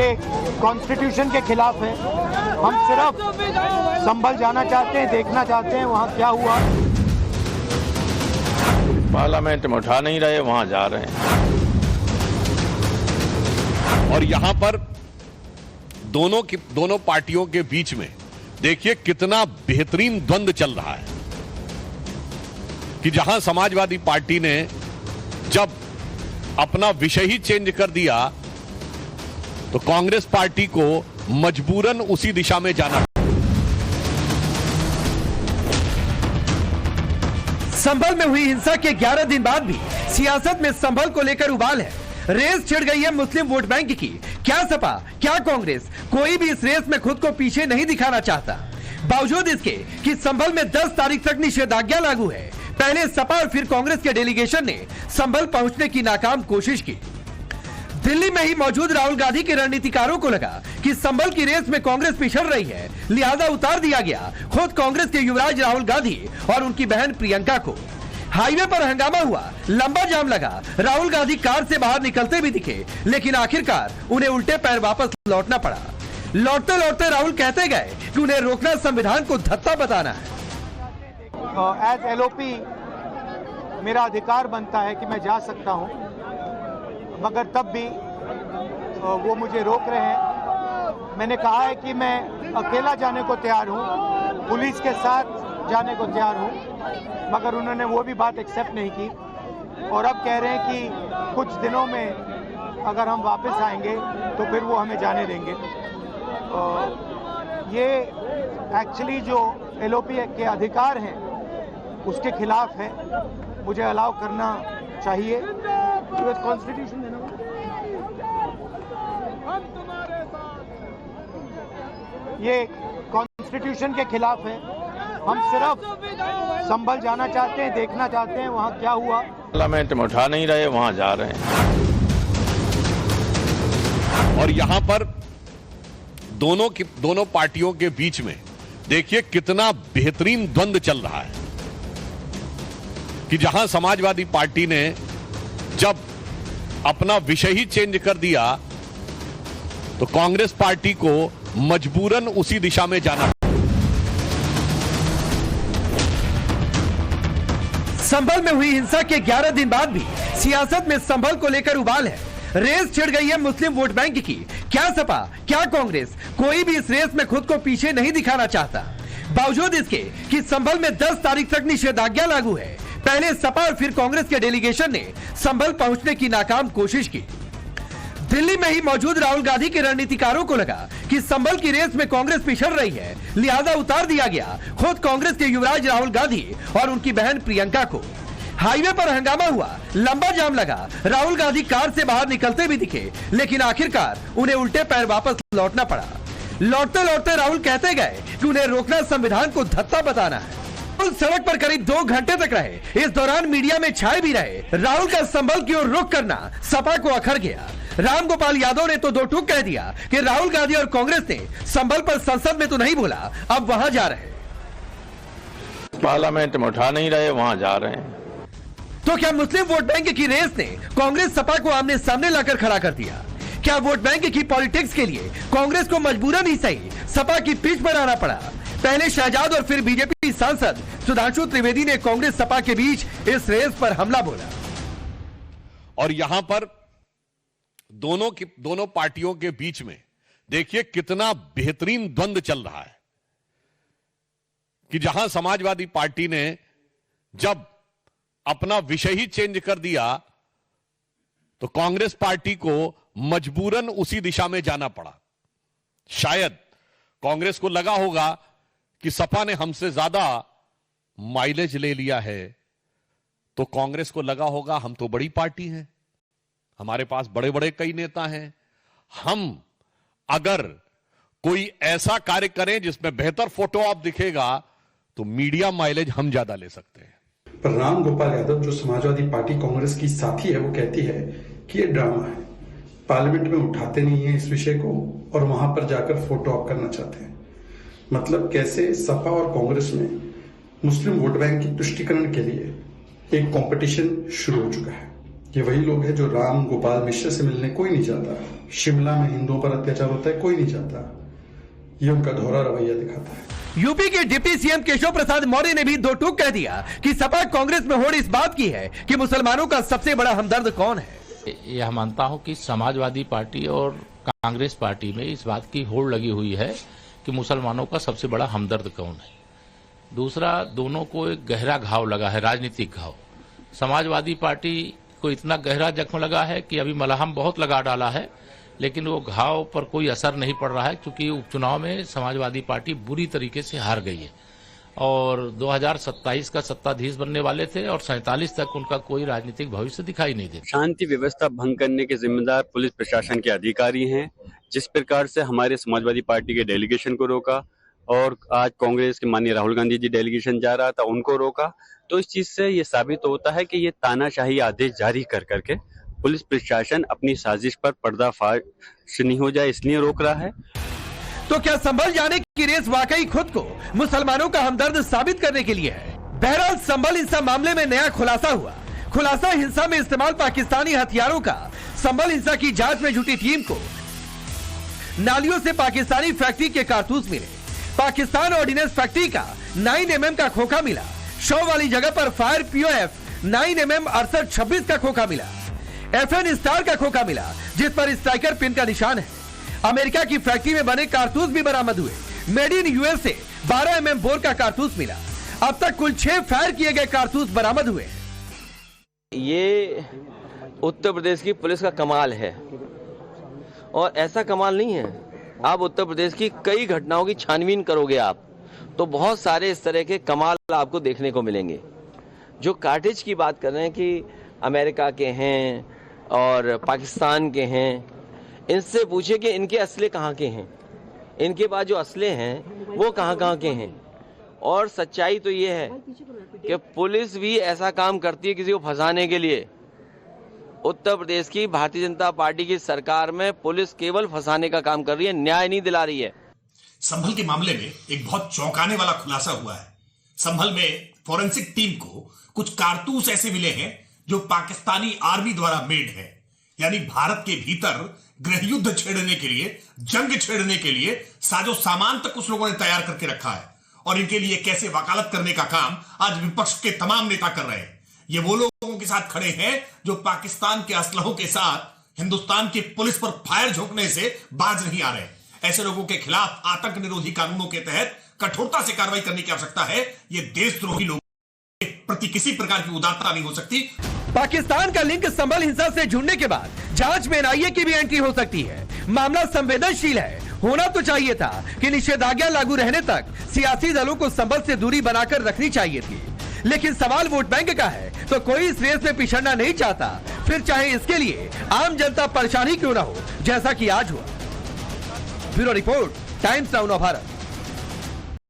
ये कॉन्स्टिट्यूशन के खिलाफ है। हम सिर्फ संभल जाना चाहते हैं, देखना चाहते हैं वहाँ क्या हुआ। पार्लियामेंट में उठा नहीं रहे, वहां जा रहे हैं। और यहां पर दोनों पार्टियों के बीच में देखिए कितना बेहतरीन द्वंद्व चल रहा है कि जहां समाजवादी पार्टी ने जब अपना विषय ही चेंज कर दिया तो कांग्रेस पार्टी को मजबूरन उसी दिशा में जाना। संभल में हुई हिंसा के 11 दिन बाद भी सियासत में संभल को लेकर उबाल है। रेस छिड़ गई है मुस्लिम वोट बैंक की। क्या सपा, क्या कांग्रेस, कोई भी इस रेस में खुद को पीछे नहीं दिखाना चाहता। बावजूद इसके कि संभल में 10 तारीख तक निषेधाज्ञा लागू है, पहले सपा और फिर कांग्रेस के डेलीगेशन ने संभल पहुंचने की नाकाम कोशिश की। दिल्ली में ही मौजूद राहुल गांधी के रणनीतिकारों को लगा कि संभल की रेस में कांग्रेस पिछड़ रही है, लिहाजा उतार दिया गया खुद कांग्रेस के युवराज राहुल गांधी और उनकी बहन प्रियंका को। हाईवे पर हंगामा हुआ, लंबा जाम लगा। राहुल गांधी कार से बाहर निकलते भी दिखे, लेकिन आखिरकार उन्हें उल्टे पैर वापस लौटना पड़ा। लौटते लौटते राहुल कहते गए कि उन्हें रोकना संविधान को धत्ता बताना है। एज एलओपी मेरा अधिकार बनता है कि मैं जा सकता हूं, मगर तब भी वो मुझे रोक रहे हैं। मैंने कहा है कि मैं अकेला जाने को तैयार हूं, पुलिस के साथ जाने को तैयार हूं, मगर उन्होंने वो भी बात एक्सेप्ट नहीं की और अब कह रहे हैं कि कुछ दिनों में अगर हम वापस आएंगे तो फिर वो हमें जाने देंगे। ये एक्चुअली जो एलओपी के अधिकार हैं उसके खिलाफ है। मुझे अलाउ करना चाहिए। कॉन्स्टिट्यूशन है ना, ये कॉन्स्टिट्यूशन के खिलाफ है। हम सिर्फ संभल जाना चाहते हैं, देखना चाहते हैं वहाँ क्या हुआ। पार्लियामेंट में उठा नहीं रहे, वहां जा रहे हैं। और यहां पर दोनों पार्टियों के बीच में देखिए कितना बेहतरीन द्वंद्व चल रहा है कि जहां समाजवादी पार्टी ने जब अपना विषय ही चेंज कर दिया तो कांग्रेस पार्टी को मजबूरन उसी दिशा में जाना। संभल में हुई हिंसा के 11 दिन बाद भी सियासत में संभल को लेकर उबाल है। रेस छिड़ गई है मुस्लिम वोट बैंक की। क्या सपा, क्या कांग्रेस, कोई भी इस रेस में खुद को पीछे नहीं दिखाना चाहता। बावजूद इसके कि संभल में 10 तारीख तक निषेधाज्ञा लागू है, पहले सपा और फिर कांग्रेस के डेलीगेशन ने संभल पहुंचने की नाकाम कोशिश की। दिल्ली में ही मौजूद राहुल गांधी के रणनीतिकारों को लगा कि संभल की रेस में कांग्रेस पिछड़ रही है, लिहाजा उतार दिया गया खुद कांग्रेस के युवराज राहुल गांधी और उनकी बहन प्रियंका को। हाईवे पर हंगामा हुआ, लंबा जाम लगा। राहुल गांधी कार से बाहर निकलते भी दिखे, लेकिन आखिरकार उन्हें उल्टे पैर वापस लौटना पड़ा। लौटते लौटते राहुल कहते गए कि उन्हें रोकना संविधान को धत्ता बताना है। सड़क पर करीब 2 घंटे तक रहे। इस दौरान मीडिया में छाए भी रहे। राहुल का संभल की ओर रुख करना सपा को अखर गया। रामगोपाल यादव ने तो 2 टूक कह दिया कि राहुल गांधी और कांग्रेस ने संभल पर संसद में तो नहीं बोला, अब वहां जा रहे। पार्लियामेंट में उठा नहीं रहे, वहां जा रहे हैं। तो क्या मुस्लिम वोट बैंक की रेस ने कांग्रेस सपा को आमने सामने लाकर खड़ा कर दिया? क्या वोट बैंक की पॉलिटिक्स के लिए कांग्रेस को मजबूरन ही सही सपा की पीठ पर आना पड़ा? पहले शहजाद और फिर बीजेपी सांसद सुधांशु त्रिवेदी ने कांग्रेस सपा के बीच इस रेस पर हमला बोला। और यहां पर दोनों पार्टियों के बीच में देखिए कितना बेहतरीन द्वंद्व चल रहा है कि जहां समाजवादी पार्टी ने जब अपना विषय ही चेंज कर दिया तो कांग्रेस पार्टी को मजबूरन उसी दिशा में जाना पड़ा। शायद कांग्रेस को लगा होगा कि सपा ने हमसे ज्यादा माइलेज ले लिया है, तो कांग्रेस को लगा होगा हम तो बड़ी पार्टी हैं, हमारे पास बड़े बड़े कई नेता हैं, हम अगर कोई ऐसा कार्य करें जिसमें बेहतर फोटो आप दिखेगा तो मीडिया माइलेज हम ज्यादा ले सकते हैं। पर रामगोपाल यादव जो समाजवादी पार्टी कांग्रेस की साथी है, वो कहती है कि ये ड्रामा है, पार्लियामेंट में उठाते नहीं है इस विषय को और वहां पर जाकर फोटो ऑप करना चाहते हैं। मतलब कैसे सपा और कांग्रेस में मुस्लिम वोट बैंक की तुष्टीकरण के लिए एक कंपटीशन शुरू हो चुका है। ये वही लोग हैं जो राम गोपाल मिश्र से मिलने कोई नहीं चाहता, शिमला में हिंदुओं पर अत्याचार होता है कोई नहीं चाहता। ये उनका दोहरा रवैया दिखाता है। यूपी के डिप्टी सीएम केशव प्रसाद मौर्य ने भी दो टूक कह दिया कि सपा कांग्रेस में होड़ इस बात की है कि मुसलमानों का सबसे बड़ा हमदर्द कौन है। यह मानता हूं कि समाजवादी पार्टी और कांग्रेस पार्टी में इस बात की होड़ लगी हुई है कि मुसलमानों का सबसे बड़ा हमदर्द कौन है। दूसरा, दोनों को एक गहरा घाव लगा है, राजनीतिक घाव। समाजवादी पार्टी को इतना गहरा जख्म लगा है कि अभी मलहम बहुत लगा डाला है, लेकिन वो घाव पर कोई असर नहीं पड़ रहा है, क्योंकि उपचुनाव में समाजवादी पार्टी बुरी तरीके से हार गई है और 2027 का सत्ताधीश बनने वाले थे और 47 तक उनका कोई राजनीतिक भविष्य दिखाई नहीं देता। शांति व्यवस्था भंग करने के जिम्मेदार पुलिस प्रशासन के अधिकारी हैं। जिस प्रकार से हमारे समाजवादी पार्टी के डेलीगेशन को रोका और आज कांग्रेस के माननीय राहुल गांधी जी डेलीगेशन जा रहा था उनको रोका, तो इस चीज से ये साबित होता है कि ये तानाशाही आदेश जारी कर करके पुलिस प्रशासन अपनी साजिश पर पर्दाफाश नहीं हो जाए इसलिए रोक रहा है। तो क्या संभल जाने की रेस वाकई खुद को मुसलमानों का हमदर्द साबित करने के लिए है? बहरहाल संभल हिंसा मामले में नया खुलासा हुआ। खुलासा, हिंसा में इस्तेमाल पाकिस्तानी हथियारों का संभल हिंसा की जांच में जुटी टीम को नालियों से पाकिस्तानी फैक्ट्री के कारतूस मिले। पाकिस्तान ऑर्डिनेंस फैक्ट्री का 9mm का खोखा मिला। शव वाली जगह पर फायर POF 9mm 6826 का खोखा मिला। FN स्टार का खोखा मिला जिस पर स्ट्राइकर पिन का निशान है। अमेरिका की फैक्ट्री में बने कारतूस भी बरामद हुए। Made in USA 12mm bore का कारतूस मिला। अब तक कुल 6 फायर किए गए कारतूस बरामद हुए। ये उत्तर प्रदेश की पुलिस का कमाल है और ऐसा कमाल नहीं है। आप उत्तर प्रदेश की कई घटनाओं की छानबीन करोगे आप तो बहुत सारे इस तरह के कमाल आपको देखने को मिलेंगे। जो कार्टेज की बात कर रहे हैं कि अमेरिका के हैं और पाकिस्तान के हैं, इनसे पूछिए कि इनके असले कहाँ के हैं, इनके पास जो असले हैं वो कहाँ के हैं। और सच्चाई तो ये है कि पुलिस भी ऐसा काम करती है किसी को फंसाने के लिए। उत्तर प्रदेश की भारतीय जनता पार्टी की सरकार में पुलिस केवल फंसाने का काम कर रही है, न्याय नहीं दिला रही है। संभल के मामले में एक बहुत चौंकाने वाला खुलासा हुआ है। संभल में फॉरेंसिक टीम को कुछ कारतूस ऐसे मिले हैं जो पाकिस्तानी आर्मी द्वारा मेड है, यानी भारत के भीतर गृह युद्ध छेड़ने के लिए, जंग छेड़ने के लिए साजो सामान तक कुछ लोगों ने तैयार करके रखा है और इनके लिए कैसे वकालत करने का काम आज विपक्ष के तमाम नेता कर रहे हैं। ये वो लोगों के साथ खड़े हैं जो पाकिस्तान के असलहों के साथ हिंदुस्तान की पुलिस पर फायर झोंकने से बाज नहीं आ रहे। ऐसे लोगों के खिलाफ आतंक निरोधी कानूनों के तहत कठोरता से कार्रवाई करने की आवश्यकता है। ये देशद्रोही लोगों के प्रति किसी प्रकार की उदारता नहीं हो सकती। पाकिस्तान का लिंक संभल हिंसा से जुड़ने के बाद जांच में NIA की भी एंट्री हो सकती है। मामला संवेदनशील है। होना तो चाहिए था कि निषेधाज्ञा लागू रहने तक सियासी दलों को संभल से दूरी बनाकर रखनी चाहिए थी, लेकिन सवाल वोट बैंक का है तो कोई इस रेस में पिछड़ना नहीं चाहता, फिर चाहे इसके लिए आम जनता परेशानी क्यों ना हो, जैसा कि आज हुआ। Bureau report, times now Bharat.